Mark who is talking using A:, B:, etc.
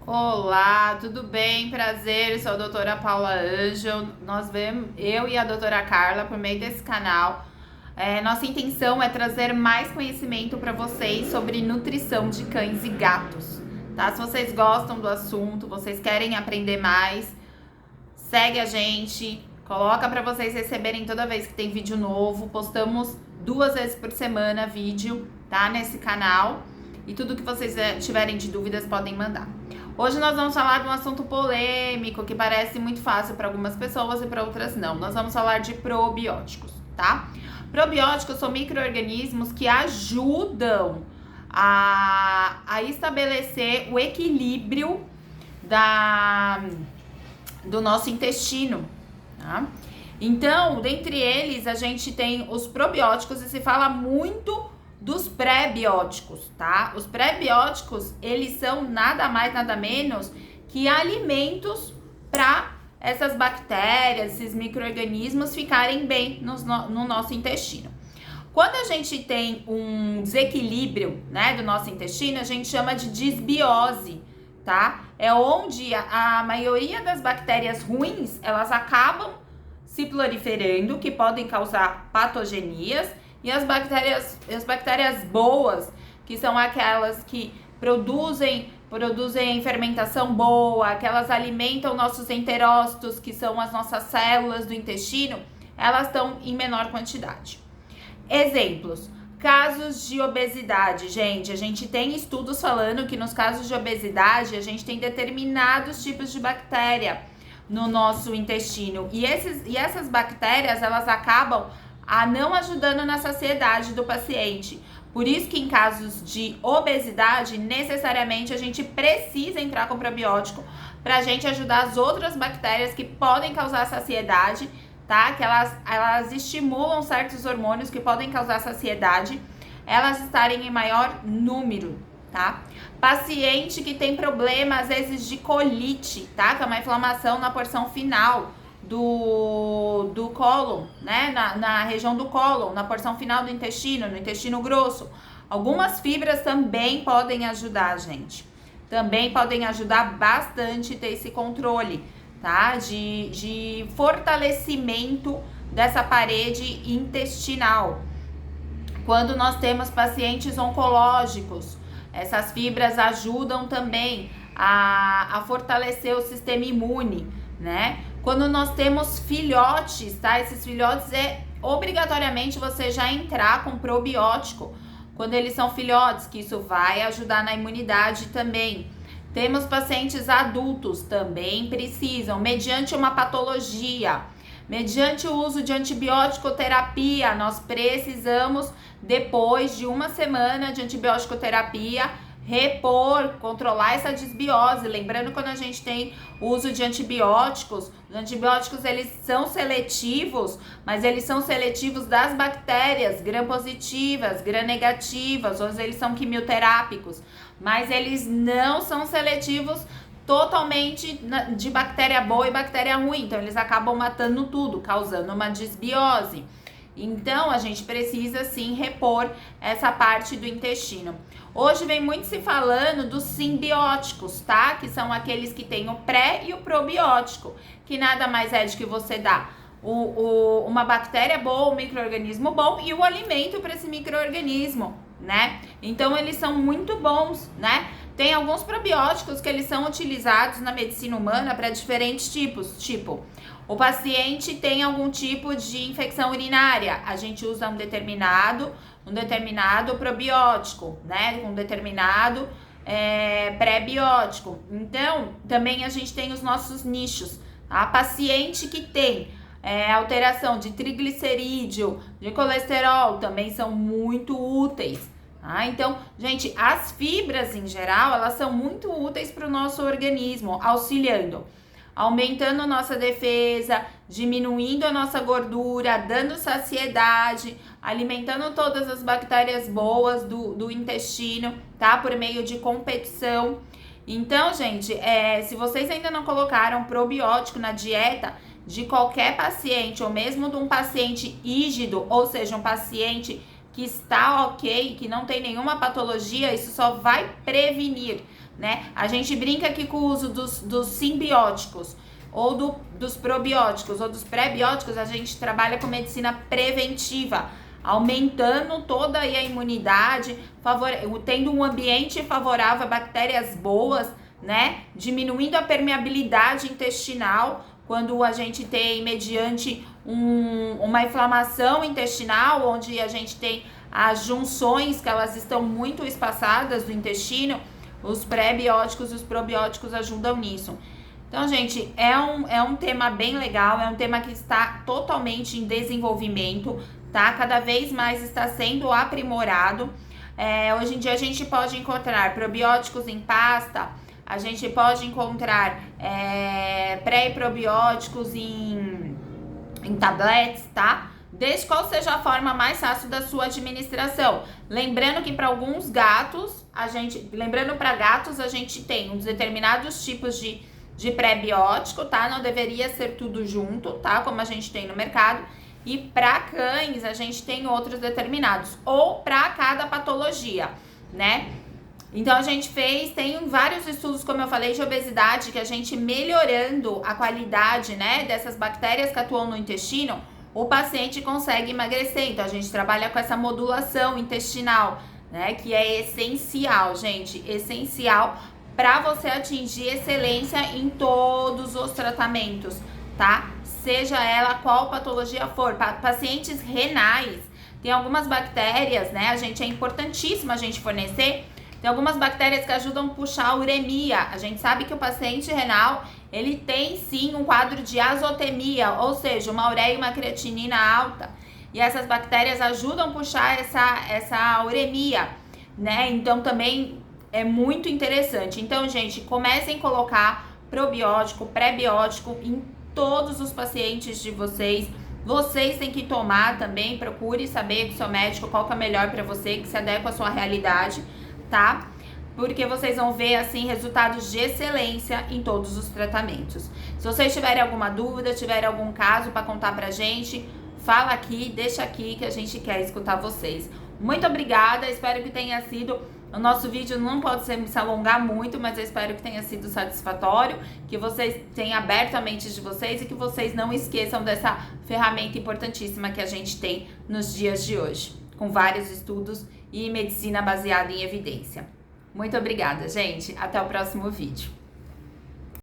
A: Olá, tudo bem? Prazer, sou a doutora Paula Ângel. Eu e a doutora Carla, por meio desse canal, nossa intenção é trazer mais conhecimento para vocês sobre nutrição de cães e gatos, tá? Se vocês gostam do assunto, vocês querem aprender mais, segue a gente, coloca para vocês receberem toda vez que tem vídeo novo. Postamos 2 vezes por semana vídeo, tá? Nesse canal. E tudo que vocês tiverem de dúvidas podem mandar. Hoje nós vamos falar de um assunto polêmico que parece muito fácil para algumas pessoas e para outras não. Nós vamos falar de probióticos, tá? Probióticos são micro-organismos que ajudam a estabelecer o equilíbrio do nosso intestino, tá? Então, dentre eles, a gente tem os probióticos e se fala muito dos pré-bióticos, tá? Os pré-bióticos, eles são nada mais, nada menos que alimentos para essas bactérias, esses micro-organismos ficarem bem no nosso intestino. Quando a gente tem um desequilíbrio, né, do nosso intestino, a gente chama de disbiose, tá? É onde a maioria das bactérias ruins, elas acabam se proliferando, que podem causar patogenias, e as bactérias boas, que são aquelas que produzem fermentação boa, aquelas alimentam nossos enterócitos, que são as nossas células do intestino, elas estão em menor quantidade. Exemplos: casos de obesidade, gente. A gente tem estudos falando que nos casos de obesidade, a gente tem determinados tipos de bactéria no nosso intestino. E essas bactérias, elas acabam não ajudando na saciedade do paciente. Por isso que em casos de obesidade, necessariamente a gente precisa entrar com probiótico para a gente ajudar as outras bactérias que podem causar saciedade, tá? Que elas estimulam certos hormônios que podem causar saciedade, elas estarem em maior número, tá? Paciente que tem problema, às vezes, de colite, tá? Que é uma inflamação na porção final do cólon, né? Na região do cólon, na porção final do intestino, no intestino grosso. Algumas fibras também podem ajudar, gente. Também podem ajudar bastante ter esse controle, tá? De fortalecimento dessa parede intestinal. Quando nós temos pacientes oncológicos, essas fibras ajudam também a fortalecer o sistema imune, né? Quando nós temos filhotes, tá? Esses filhotes obrigatoriamente você já entrar com probiótico quando eles são filhotes, que isso vai ajudar na imunidade também. Temos pacientes adultos, também precisam, mediante uma patologia, mediante o uso de antibiótico terapia, nós precisamos, depois de 1 semana de antibiótico terapia, repor, controlar essa disbiose. Lembrando, quando a gente tem uso de antibióticos, os antibióticos eles são seletivos, mas eles são seletivos das bactérias gram-positivas, gram-negativas, ou eles são quimioterápicos, mas eles não são seletivos totalmente de bactéria boa e bactéria ruim, então eles acabam matando tudo, causando uma disbiose. Então, a gente precisa, sim, repor essa parte do intestino. Hoje vem muito se falando dos simbióticos, tá? Que são aqueles que têm o pré e o probiótico, que nada mais é de que você dá uma bactéria boa, um micro-organismo bom e o alimento para esse micro-organismo, né? Então, eles são muito bons, né? Tem alguns probióticos que eles são utilizados na medicina humana para diferentes tipos, tipo, o paciente tem algum tipo de infecção urinária, a gente usa um determinado probiótico, né, um determinado pré-biótico. Então, também a gente tem os nossos nichos, tá? Paciente que tem alteração de triglicerídeo, de colesterol, também são muito úteis. Então, gente, as fibras em geral, elas são muito úteis para o nosso organismo, aumentando nossa defesa, diminuindo a nossa gordura, dando saciedade, alimentando todas as bactérias boas do intestino, tá? Por meio de competição. Então, gente, se vocês ainda não colocaram probiótico na dieta de qualquer paciente, ou mesmo de um paciente rígido, ou seja, um paciente que está ok, que não tem nenhuma patologia, isso só vai prevenir, né? A gente brinca aqui com o uso dos simbióticos, ou dos probióticos, ou dos pré-bióticos, a gente trabalha com medicina preventiva, aumentando toda aí a imunidade, tendo um ambiente favorável a bactérias boas, né? Diminuindo a permeabilidade intestinal, quando a gente tem, mediante uma inflamação intestinal, onde a gente tem as junções, que elas estão muito espaçadas do intestino, os pré-bióticos e os probióticos ajudam nisso. Então, gente, é um tema bem legal, é um tema que está totalmente em desenvolvimento, tá? Cada vez mais está sendo aprimorado. Hoje em dia a gente pode encontrar probióticos em pasta, a gente pode encontrar pré e probióticos em tablets, tá? Desde qual seja a forma mais fácil da sua administração. Lembrando que para alguns gatos, para gatos a gente tem uns determinados tipos de pré-biótico, tá? Não deveria ser tudo junto, tá? Como a gente tem no mercado. E para cães a gente tem outros determinados, ou para cada patologia, né? Então a gente tem vários estudos, como eu falei, de obesidade, que a gente melhorando a qualidade, né, dessas bactérias que atuam no intestino, o paciente consegue emagrecer. Então a gente trabalha com essa modulação intestinal, né, que é essencial, gente, essencial para você atingir excelência em todos os tratamentos, tá? Seja ela qual patologia for. Pacientes renais, tem algumas bactérias, né, é importantíssimo a gente fornecer. Tem algumas bactérias que ajudam a puxar a uremia. A gente sabe que o paciente renal, ele tem sim um quadro de azotemia, ou seja, uma ureia e uma creatinina alta. E essas bactérias ajudam a puxar essa uremia, né? Então também é muito interessante. Então, gente, comecem a colocar probiótico, pré-biótico em todos os pacientes de vocês. Vocês têm que tomar também, procure saber com o seu médico qual que é melhor para você, que se adequa à sua realidade, tá? Porque vocês vão ver, assim, resultados de excelência em todos os tratamentos. Se vocês tiverem alguma dúvida, tiverem algum caso para contar pra gente, fala aqui, deixa aqui que a gente quer escutar vocês. Muito obrigada, espero que tenha sido... O nosso vídeo não pode se alongar muito, mas eu espero que tenha sido satisfatório, que vocês tenham aberto a mente de vocês e que vocês não esqueçam dessa ferramenta importantíssima que a gente tem nos dias de hoje, com vários estudos e medicina baseada em evidência. Muito obrigada, gente. Até o próximo vídeo.